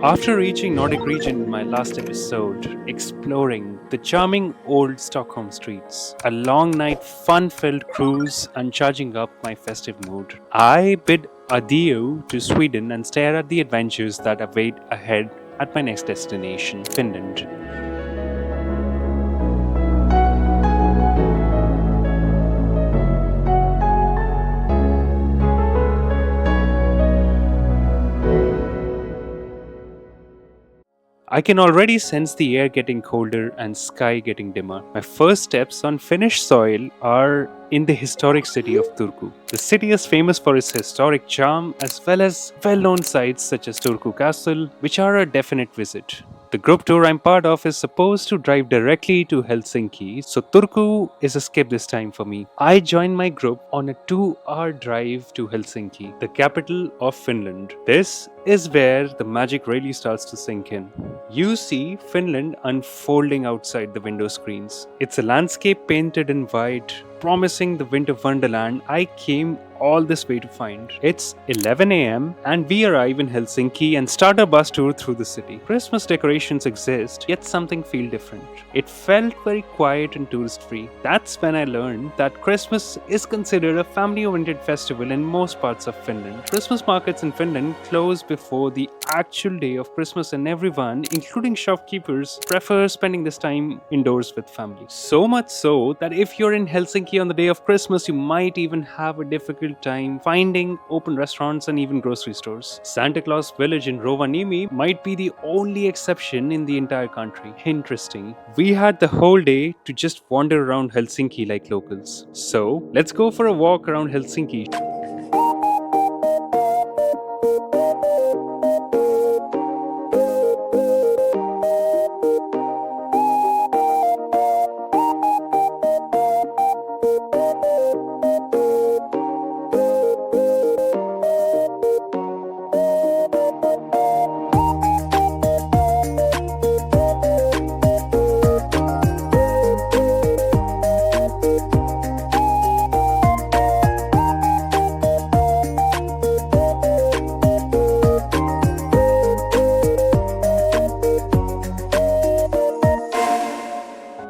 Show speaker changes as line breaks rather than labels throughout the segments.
After reaching Nordic region in my last episode, exploring the charming old Stockholm streets, a long night fun-filled cruise and charging up my festive mood, I bid adieu to Sweden and stare at the adventures that await ahead at my next destination, Finland. I can already sense the air getting colder and sky getting dimmer. My first steps on Finnish soil are in the historic city of Turku. The city is famous for its historic charm as well as well-known sites such as Turku Castle, which are a definite visit. The group tour I'm part of is supposed to drive directly to Helsinki, so Turku is a skip this time for me. I joined my group on a 2-hour drive to Helsinki, the capital of Finland. This is where the magic really starts to sink in. You see Finland unfolding outside the window screens. It's a landscape painted in white, promising the winter wonderland I came all this way to find. It's 11 a.m. and we arrive in Helsinki and start a bus tour through the city. Christmas decorations exist, yet something feels different. It felt very quiet and tourist-free. That's when I learned that Christmas is considered a family-oriented festival in most parts of Finland. Christmas markets in Finland close before the actual day of Christmas and everyone, including shopkeepers, prefer spending this time indoors with family. So much so that if you're in Helsinki on the day of Christmas, you might even have a difficult time finding open restaurants and even grocery stores. Santa Claus Village in Rovaniemi might be the only exception in the entire country. Interesting. We had the whole day to just wander around Helsinki like locals. So, let's go for a walk around Helsinki.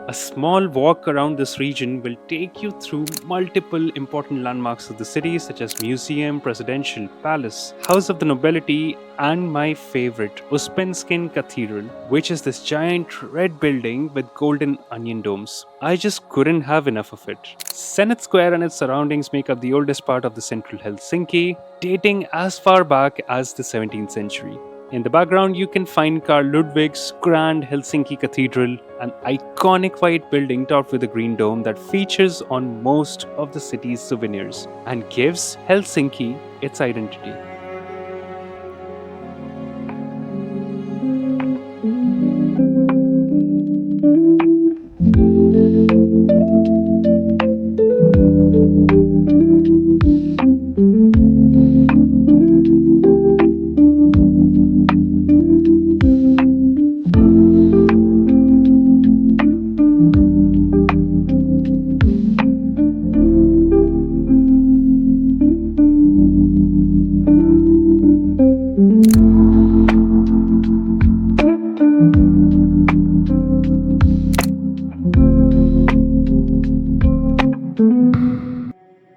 A small walk around this region will take you through multiple important landmarks of the city such as museum, presidential palace, house of the nobility, and my favorite, Uspenskin Cathedral, which is this giant red building with golden onion domes. I just couldn't have enough of it. Senate Square and its surroundings make up the oldest part of the central Helsinki, dating as far back as the 17th century. In the background, you can find Carl Ludwig's Grand Helsinki Cathedral, an iconic white building topped with a green dome that features on most of the city's souvenirs and gives Helsinki its identity.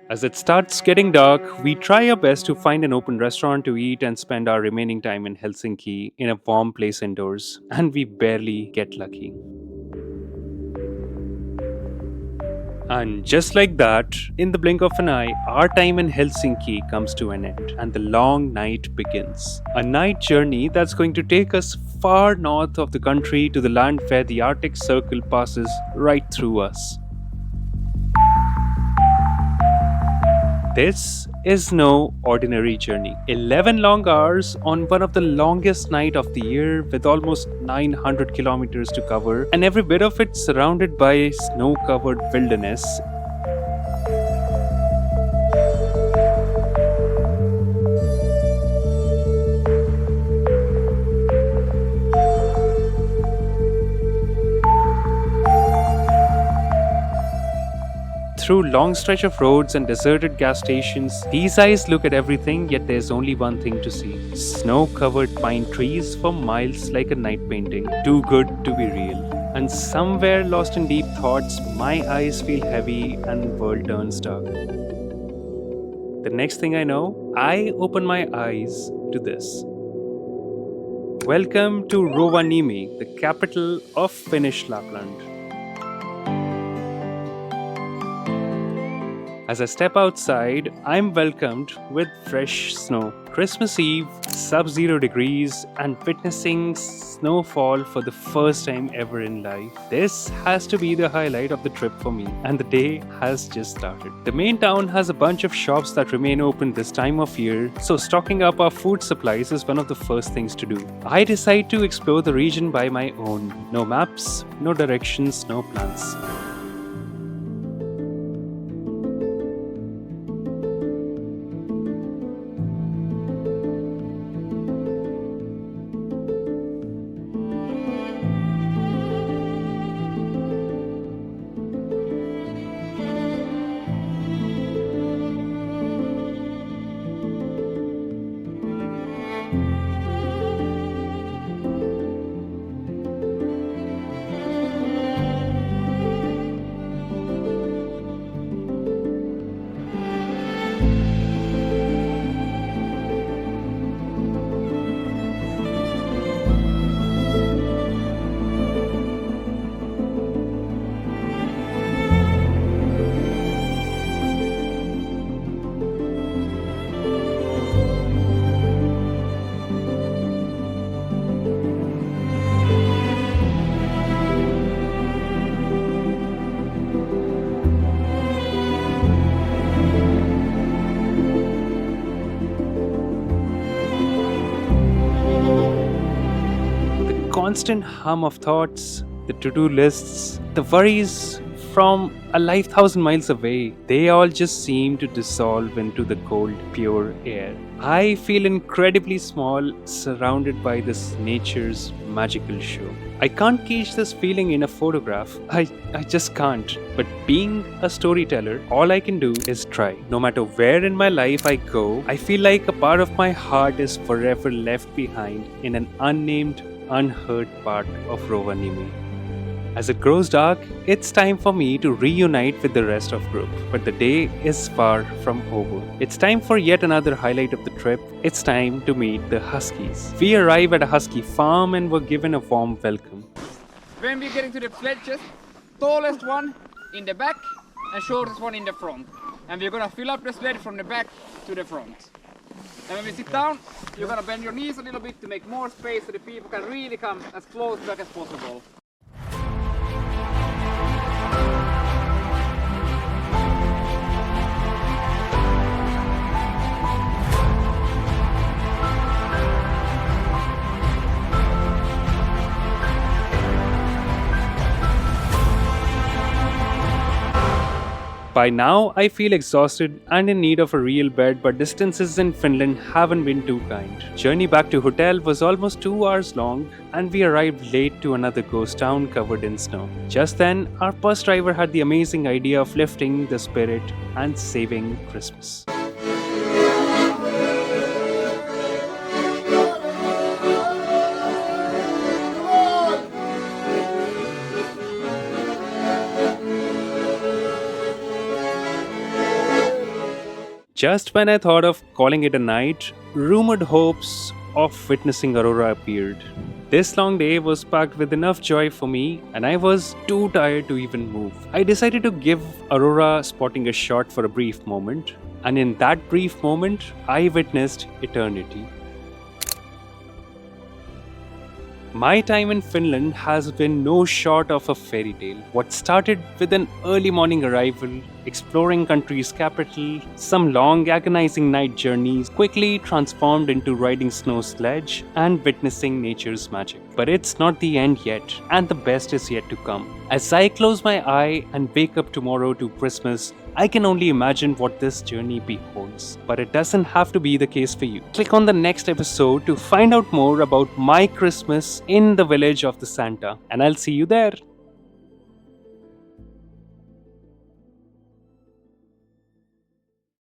As it starts getting dark, we try our best to find an open restaurant to eat and spend our remaining time in Helsinki in a warm place indoors, and we barely get lucky. And just like that, in the blink of an eye, our time in Helsinki comes to an end and the long night begins. A night journey that's going to take us far north of the country to the land where the Arctic Circle passes right through us. This is no ordinary journey. 11 long hours on one of the longest night of the year with almost 900 kilometers to cover and every bit of it surrounded by snow-covered wilderness. Through long stretch of roads and deserted gas stations, these eyes look at everything, yet there's only one thing to see. Snow-covered pine trees for miles like a night painting. Too good to be real. And somewhere lost in deep thoughts, my eyes feel heavy and world turns dark. The next thing I know, I open my eyes to this. Welcome to Rovaniemi, the capital of Finnish Lapland. As I step outside, I'm welcomed with fresh snow. Christmas Eve, sub-0 degrees, and witnessing snowfall for the first time ever in life. This has to be the highlight of the trip for me, and the day has just started. The main town has a bunch of shops that remain open this time of year, so stocking up our food supplies is one of the first things to do. I decide to explore the region by my own. No maps, no directions, no plans. Constant hum of thoughts, the to-do lists, the worries from a life 1,000 miles away, they all just seem to dissolve into the cold, pure air. I feel incredibly small, surrounded by this nature's magical show. I can't catch this feeling in a photograph. I just can't. But being a storyteller, all I can do is try. No matter where in my life I go, I feel like a part of my heart is forever left behind in an unnamed, unheard part of Rovaniemi. As it grows dark, it's time for me to reunite with the rest of group. But the day is far from over. It's time for yet another highlight of the trip. It's time to meet the Huskies. We arrive at a Husky farm and were given a warm welcome.
When we're getting to the pledges, tallest one in the back and shortest one in the front. And we're gonna fill up the sled from the back to the front. And when we sit down, you're gonna bend your knees a little bit to make more space so the people can really come as close back as possible.
By now, I feel exhausted and in need of a real bed, but distances in Finland haven't been too kind. Journey back to hotel was almost 2 hours long, and we arrived late to another ghost town covered in snow. Just then, our bus driver had the amazing idea of lifting the spirit and saving Christmas. Just when I thought of calling it a night, rumored hopes of witnessing Aurora appeared. This long day was packed with enough joy for me, and I was too tired to even move. I decided to give Aurora spotting a shot for a brief moment, and in that brief moment, I witnessed eternity. My time in Finland has been no short of a fairy tale. What started with an early morning arrival, exploring country's capital, some long agonizing night journeys, quickly transformed into riding snow sledge and witnessing nature's magic. But it's not the end yet, and the best is yet to come. As I close my eye and wake up tomorrow to Christmas, I can only imagine what this journey beholds. But it doesn't have to be the case for you. Click on the next episode to find out more about my Christmas in the village of the Santa, and I'll see you there.